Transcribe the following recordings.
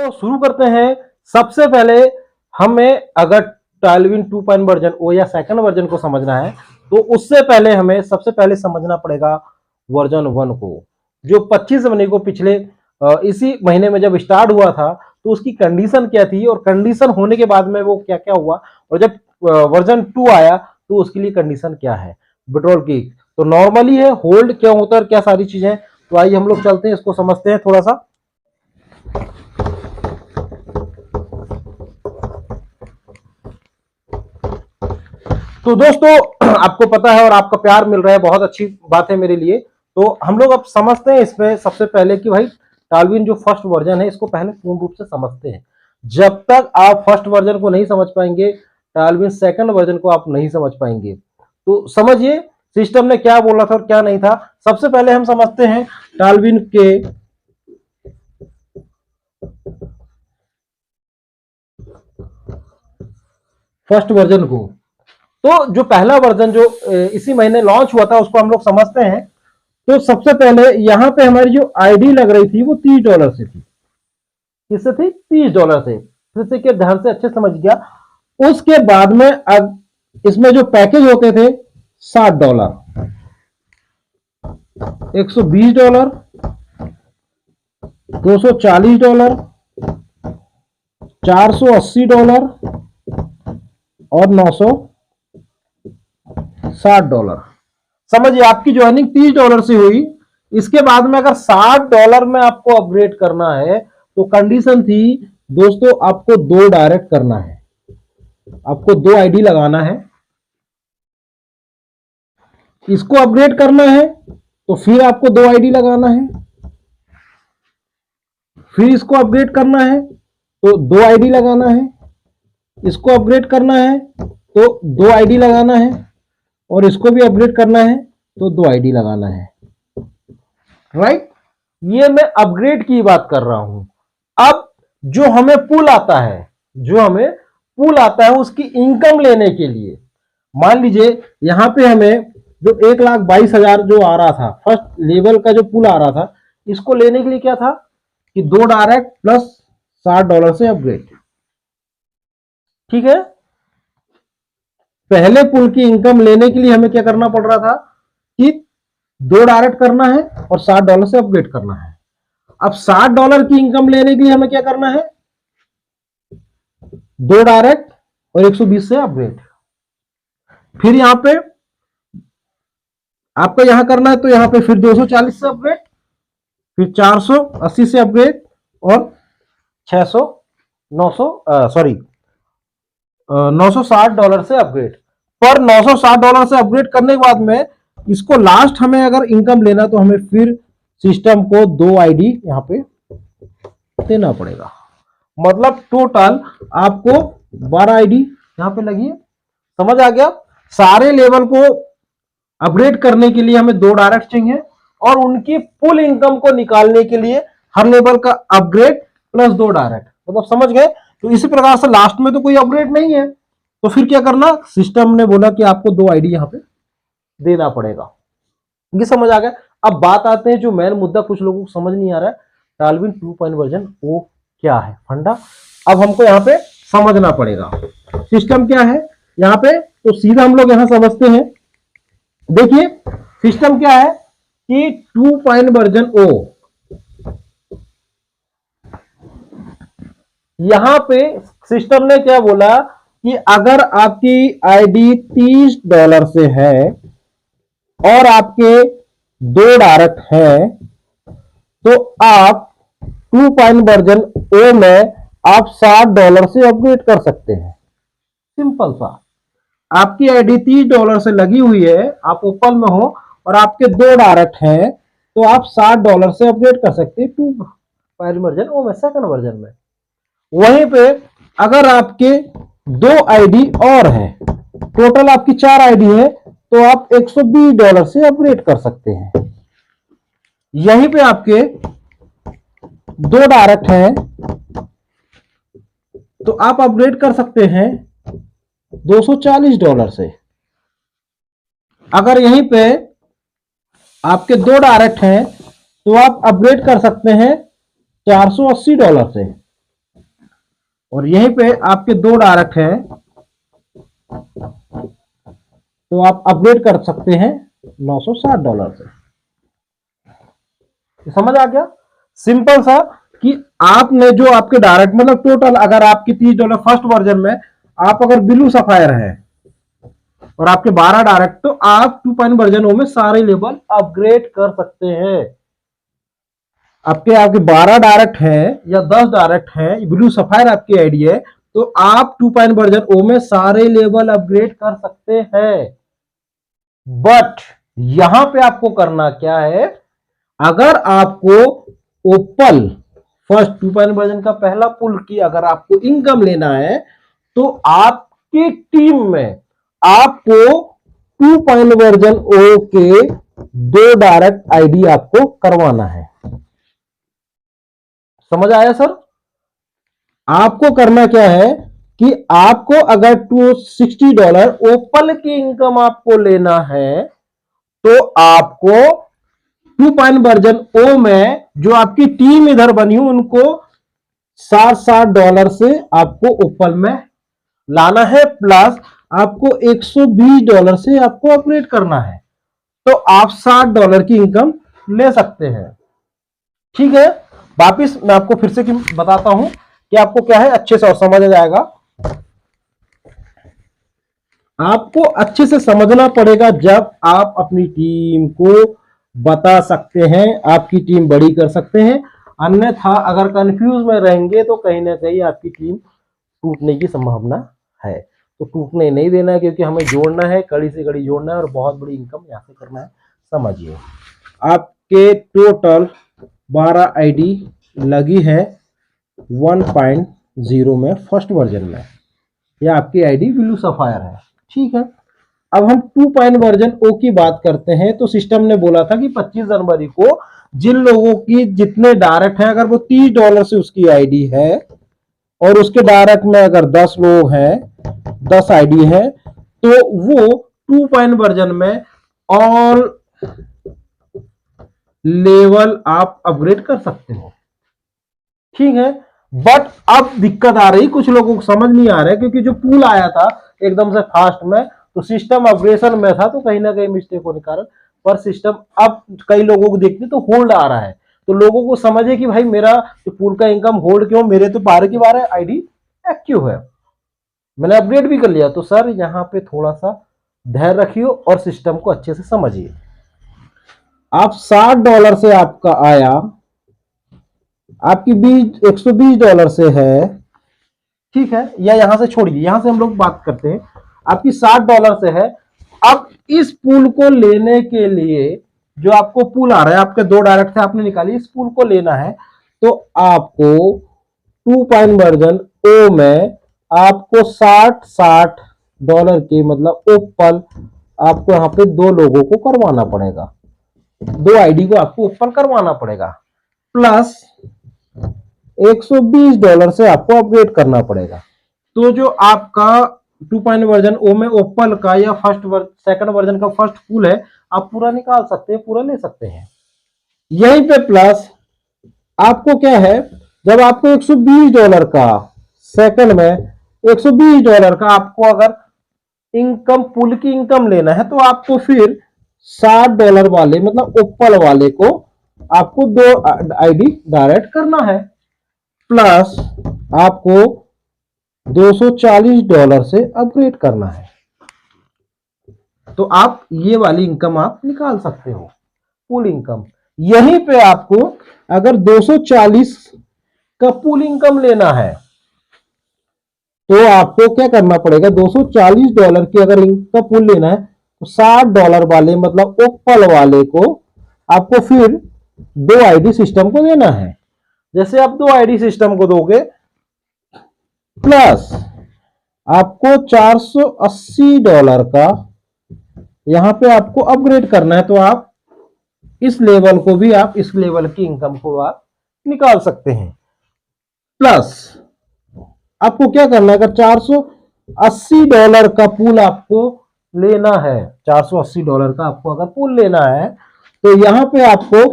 तो शुरू करते हैं। सबसे पहले हमें अगर टालविन 2 वर्जन ओ या सेकंड वर्जन को समझना है तो उससे पहले हमें सबसे पहले समझना पड़ेगा वर्जन 1 को, जो 25 महीने को पिछले इसी महीने में जब स्टार्ट हुआ था तो उसकी कंडीशन क्या थी और कंडीशन होने के बाद में वो क्या क्या हुआ, और जब वर्जन 2 आया तो उसके लिए कंडीशन क्या है विड्रॉल की। तो नॉर्मली है, होल्ड क्या होता है, क्या सारी चीजें। तो आइए हम लोग चलते हैं, इसको समझते हैं थोड़ा सा। तो दोस्तों आपको पता है और आपका प्यार मिल रहा है, बहुत अच्छी बात है मेरे लिए। तो हम लोग अब समझते हैं इसमें सबसे पहले कि भाई टालविन जो फर्स्ट वर्जन है इसको पहले पूर्ण रूप से समझते हैं। जब तक आप फर्स्ट वर्जन को नहीं समझ पाएंगे टालविन सेकंड वर्जन को आप नहीं समझ पाएंगे। तो समझिए सिस्टम ने क्या बोला था और क्या नहीं था। सबसे पहले हम समझते हैं टालविन के फर्स्ट वर्जन को। तो जो पहला वर्जन जो इसी महीने लॉन्च हुआ था उसको हम लोग समझते हैं। तो सबसे पहले यहां पे हमारी जो आईडी लग रही थी वो $30 से थी। किससे थी? $30 से। फिर से क्या, ध्यान से अच्छे समझ गया। उसके बाद में अब इसमें जो पैकेज होते थे $60, $120, $240, $480 और $960। समझिए आपकी ज्वाइनिंग $30 से हुई। इसके बाद में अगर $60 में आपको अपग्रेड करना है तो कंडीशन थी दोस्तों, आपको 2 डायरेक्ट करना है, आपको 2 आईडी लगाना है। इसको अपग्रेड करना है तो फिर आपको 2 आईडी लगाना है, फिर इसको अपग्रेड करना है तो 2 आईडी लगाना है, इसको अपग्रेड करना है तो 2 आईडी लगाना है, और इसको भी अपग्रेड करना है तो 2 आईडी लगाना है। राइट, ये मैं अपग्रेड की बात कर रहा हूं। अब जो हमें पुल आता है, उसकी इनकम लेने के लिए मान लीजिए यहां पे हमें जो 1,22,000 जो आ रहा था फर्स्ट लेवल का जो पुल आ रहा था, इसको लेने के लिए क्या था कि 2 डायरेक्ट प्लस $60 से अपग्रेड। ठीक है, पहले पुल की इनकम लेने के लिए हमें क्या करना पड़ रहा था कि 2 डायरेक्ट करना है और $60 से अपग्रेड करना है। अब $60 की इनकम लेने के लिए हमें क्या करना है? 2 डायरेक्ट और 120 से अपग्रेड। फिर यहां पे आपको यहां करना है तो यहां पे फिर 240 से अपग्रेड, फिर 480 से अपग्रेड और 600 900 सॉरी $960 से अपग्रेड। पर $960 से अपग्रेड करने के बाद में इसको लास्ट हमें अगर इनकम लेना तो हमें फिर सिस्टम को 2 आईडी यहां पे देना पड़ेगा। मतलब टोटल आपको 12 आईडी यहां पे लगी है। समझ आ गया? सारे लेवल को अपग्रेड करने के लिए हमें 2 डायरेक्ट चाहिए और उनकी फुल इनकम को निकालने के लिए हर लेवल का अपग्रेड प्लस 2 डायरेक्ट। मतलब समझ गए? तो इसी प्रकार से लास्ट में तो कोई अपग्रेड नहीं है तो फिर क्या करना, सिस्टम ने बोला कि आपको 2 आईडी यहां पे देना पड़ेगा। ये समझ आ गया? अब बात आते हैं जो मेन मुद्दा कुछ लोगों को समझ नहीं आ रहा है, टालविन 2 वर्जन वो क्या है फंडा। अब हमको यहाँ पे समझना पड़ेगा सिस्टम क्या है यहाँ पे। तो सीधा हम लोग यहां समझते हैं। देखिए सिस्टम क्या है कि 2 वर्जन ओ, यहां पे सिस्टम ने क्या बोला कि अगर आपकी आईडी $30 से है और आपके 2 डायरेक्ट है तो आप 2 वर्जन ओ में आप $60 से अपग्रेड कर सकते हैं। सिंपल सा, आपकी आईडी $30 से लगी हुई है, आप ओपन में हो और आपके 2 डायरेक्ट हैं तो आप $60 से अपग्रेड कर सकते हैं 2 वर्जन ओ में, सेकंड वर्जन में। वहीं पे अगर आपके 2 आईडी और है, टोटल आपकी 4 आईडी है तो आप $120 से अपग्रेड कर सकते हैं। यहीं पे आपके 2 डायरेक्ट हैं तो आप अपग्रेड कर सकते हैं $240 से। अगर यहीं पे आपके 2 डायरेक्ट हैं तो आप अपग्रेड कर सकते हैं $480 से। और यहीं पे आपके 2 डायरेक्ट हैं, तो आप अपग्रेड कर सकते हैं $960 से। समझ आ गया? सिंपल सा कि आपने जो आपके डायरेक्ट मतलब टोटल अगर आपकी $30 फर्स्ट वर्जन में आप अगर ब्लू सफायर है और आपके 12 डायरेक्ट, तो आप 2 वर्जन में सारे लेवल अपग्रेड कर सकते हैं। आपके 12 डायरेक्ट है या 10 डायरेक्ट है, ब्लू सफायर आपकी आईडी है, तो आप 2 वर्जन ओ में सारे लेवल अपग्रेड कर सकते हैं। बट यहां पे आपको करना क्या है, अगर आपको ओपल फर्स्ट 2 वर्जन का पहला पुल की अगर आपको इनकम लेना है, तो आपकी टीम में आपको 2 वर्जन ओ के 2 डायरेक्ट आईडी आपको करवाना है। समझ आया सर? आपको करना क्या है कि आपको अगर $260 ओपल की इनकम आपको लेना है, तो आपको 2 वर्जन ओ में जो आपकी टीम इधर बनी हो उनको $60 से आपको ओपल में लाना है, प्लस आपको $120 से आपको अपग्रेड करना है, तो आप $60 की इनकम ले सकते हैं। ठीक है, वापिस मैं आपको फिर से बताता हूं कि आपको क्या है, अच्छे से और समझ आ जाएगा। आपको अच्छे से समझना पड़ेगा जब आप अपनी टीम को बता सकते हैं, आपकी टीम बड़ी कर सकते हैं। अन्यथा अगर कंफ्यूज में रहेंगे तो कहीं ना कहीं आपकी टीम टूटने की संभावना है। तो टूटने नहीं देना है, क्योंकि हमें जोड़ना है, कड़ी से कड़ी जोड़ना है और बहुत बड़ी इनकम यहां से करना है। समझिए, आपके टोटल 12 आईडी लगी है 1.0 में फर्स्ट वर्जन में, या आपकी आईडी ब्लू सफायर है। ठीक है, अब हम 2 वर्जन ओ की बात करते हैं। तो सिस्टम ने बोला था कि 25 जनवरी को जिन लोगों की जितने डायरेक्ट हैं, अगर वो $30 से उसकी आईडी है और उसके डायरेक्ट में अगर 10 लोग हैं, 10 आईडी है, तो वो 2 वर्जन में ऑल लेवल आप अपग्रेड कर सकते हो। ठीक है, बट अब दिक्कत आ रही, कुछ लोगों को समझ नहीं आ रहा है, क्योंकि जो पूल आया था एकदम से फास्ट में, तो सिस्टम अपग्रेडेशन में था, तो कहीं ना कहीं मिस्टेक होने के कारण पर सिस्टम अब कई लोगों को देखते तो होल्ड आ रहा है। तो लोगों को समझे कि भाई मेरा जो पूल का इनकम होल्ड क्यों, मेरे तो 12 की 12 आईडी एक्टिव है, मैंने अपग्रेड भी कर लिया। तो सर यहाँ पे थोड़ा सा धैर्य रखिए और सिस्टम को अच्छे से समझिए। आप $60 से आपका आया, आपकी $120 से है, ठीक है, या यहां से छोड़िए, यहां से हम लोग बात करते हैं, आपकी $60 से है। अब इस पूल को लेने के लिए जो आपको पूल आ रहा है, आपके 2 डायरेक्ट से आपने निकाली, इस पूल को लेना है, तो आपको 2 वर्जन ओ में आपको $60 के मतलब ओपल आपको यहां पे 2 लोगों को करवाना पड़ेगा, 2 आईडी को आपको ओपन करवाना पड़ेगा, प्लस $120 से आपको अपग्रेड करना पड़ेगा। तो जो आपका 2 वर्जन ओ में ओपल का या सेकंड वर्जन का फर्स्ट पूल है, आप पूरा निकाल सकते हैं, पूरा ले सकते हैं। यहीं पे प्लस आपको क्या है, जब आपको $120 का सेकंड में $120 का आपको अगर इनकम पूल की इनकम लेना है, तो आपको फिर $60 वाले मतलब ओपल वाले को आपको 2 आईडी डायरेक्ट करना है, प्लस आपको $240 से अपग्रेड करना है। तो आप ये वाली इनकम आप निकाल सकते हो, पूल इनकम। यहीं पे आपको अगर 240 का पूल इनकम लेना है, तो आपको क्या करना पड़ेगा, $240 की अगर इनकम पूल लेना है, तो $60 वाले मतलब ओपल वाले को आपको फिर 2 आईडी सिस्टम को देना है। जैसे आप 2 आईडी सिस्टम को दोगे, प्लस आपको $480 का यहां पे आपको अपग्रेड करना है, तो आप इस लेवल को भी आप इस लेवल की इनकम को आप निकाल सकते हैं। प्लस आपको क्या करना है, अगर $480 का पूल आपको लेना है, $480 का आपको अगर पूल लेना है, तो यहां पे आपको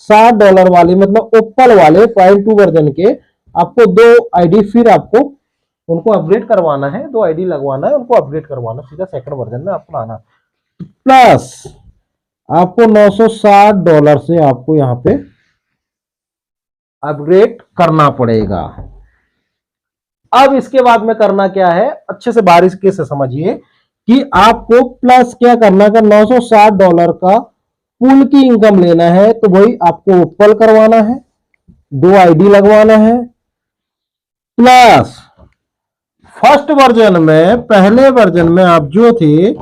$60 वाले मतलब ओपल वाले 2 वर्जन के आपको 2 आईडी फिर आपको उनको अपग्रेड करवाना है, 2 आईडी लगवाना है, उनको अपग्रेड करवाना, सीधा सेकंड वर्जन में आपको आना। प्लस आपको $960 से आपको यहां पे अपग्रेड करना पड़ेगा। अब इसके बाद में करना क्या है, अच्छे से बारीकी से समझिए कि आपको प्लस क्या करना है, $960 का पूल की इनकम लेना है तो भाई आपको पल करवाना है, 2 आईडी लगवाना है। प्लस फर्स्ट वर्जन में, पहले वर्जन में आप जो थे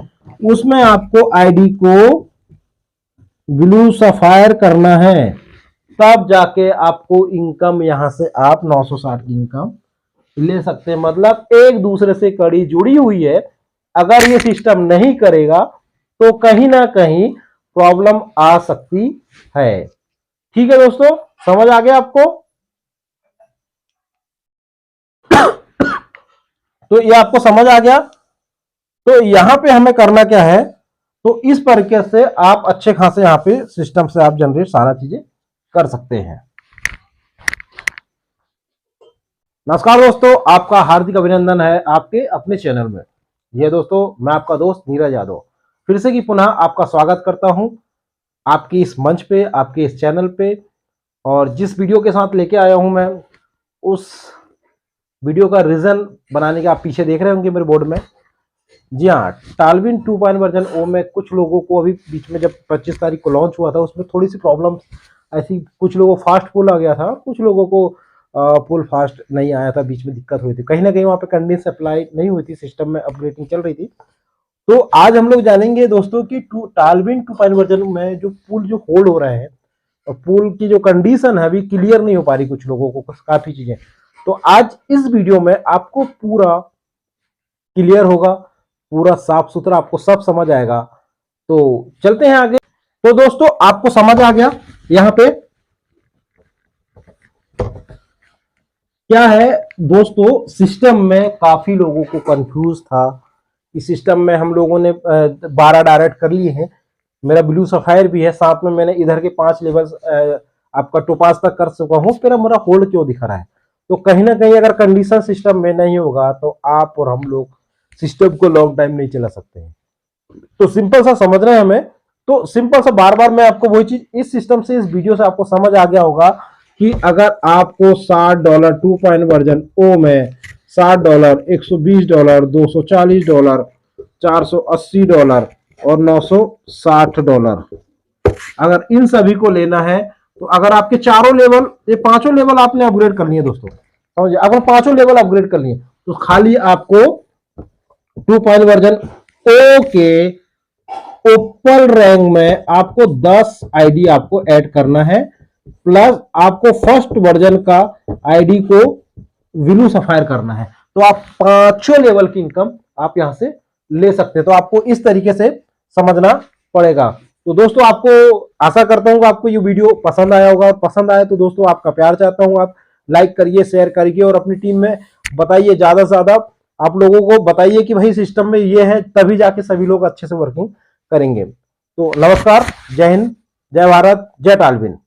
उसमें आपको आईडी को ब्लू सफायर करना है, तब जाके आपको इनकम यहां से आप 960 की इनकम ले सकते हैं। मतलब एक दूसरे से कड़ी जुड़ी हुई है। अगर ये सिस्टम नहीं करेगा तो कहीं ना कहीं प्रॉब्लम आ सकती है। ठीक है दोस्तों, समझ आ गया आपको? तो ये आपको समझ आ गया। तो यहां पे हमें करना क्या है, तो इस तरीके से आप अच्छे खासे यहां पे सिस्टम से आप जनरेट सारा चीजें कर सकते हैं। नमस्कार दोस्तों, आपका हार्दिक अभिनंदन है आपके अपने चैनल में। ये दोस्तों, मैं आपका दोस्त नीरज यादव फिर से की पुनः आपका स्वागत करता हूं आपकी इस मंच पे, आपके इस चैनल पे। और जिस वीडियो के साथ लेके आया हूं मैं, उस वीडियो का रीजन बनाने का आप पीछे देख रहे होंगे मेरे बोर्ड में। जी हाँ, टालविन 2 वर्जन ओ में कुछ लोगों को अभी बीच में जब 25 तारीख को लॉन्च हुआ था उसमें थोड़ी सी प्रॉब्लम ऐसी, कुछ लोगों को फास्ट पुल आ गया था, कुछ लोगों को पुल फास्ट नहीं आया था, बीच में दिक्कत हुई थी, कहीं ना कहीं वहाँ पे कंडीशन अप्लाई नहीं हुई थी, सिस्टम में अपग्रेडिंग चल रही थी। तो आज हम लोग जानेंगे दोस्तों कि टालविन 2 वर्जन में जो पुल जो होल्ड हो रहे हैं और पुल की जो कंडीशन है अभी क्लियर नहीं हो पा रही कुछ लोगों को, काफी चीजें। तो आज इस वीडियो में आपको पूरा क्लियर होगा, पूरा साफ सुथरा आपको सब समझ आएगा। तो चलते हैं आगे। तो दोस्तों, आपको समझ आ गया यहां पे क्या है। दोस्तों, सिस्टम में काफी लोगों को कंफ्यूज था। इस सिस्टम में हम लोगों ने 12 डायरेक्ट कर लिए हैं, मेरा ब्लू सफायर भी है, साथ में मैंने इधर के 5 लेवल्स आपका टोपाज तक कर चुका हूं। फिर मेरा होल्ड क्यों दिखा रहा है? तो कहीं ना कहीं अगर कंडीशन सिस्टम में नहीं होगा तो आप और हम लोग सिस्टम को लॉन्ग टाइम नहीं चला सकते हैं। तो सिंपल सा समझ रहे हैं हमें। तो सिंपल सा बार बार मैं आपको वही चीज इस सिस्टम से, इस वीडियो से आपको समझ आ गया होगा कि अगर आपको $60 2 वर्जन ओ में $60, $120, $240, $480 और $960, अगर इन सभी को लेना है तो अगर आपके चारों लेवल, ये 5 लेवल आपने अपग्रेड कर लिए दोस्तों, समझिए, अगर 5 लेवल अपग्रेड कर लिए तो खाली आपको 2 वर्जन ओ के ओपन रैंक में आपको 10 आईडी आपको ऐड करना है, प्लस आपको फर्स्ट वर्जन का आईडी को ब्लू सफायर करना है। तो आप 5 लेवल की इनकम आप यहां से ले सकते हैं। तो आपको इस तरीके से समझना पड़ेगा। तो दोस्तों, आपको आशा करता हूं कि आपको ये वीडियो पसंद आया होगा। पसंद आया तो दोस्तों आपका प्यार चाहता हूं, आप लाइक करिए, शेयर करिए और अपनी टीम में बताइए, ज्यादा से ज्यादा आप लोगों को बताइए कि भाई सिस्टम में ये है, तभी जाके सभी लोग अच्छे से वर्किंग करेंगे। तो नमस्कार, जय हिंद, जय भारत, जय टालविन।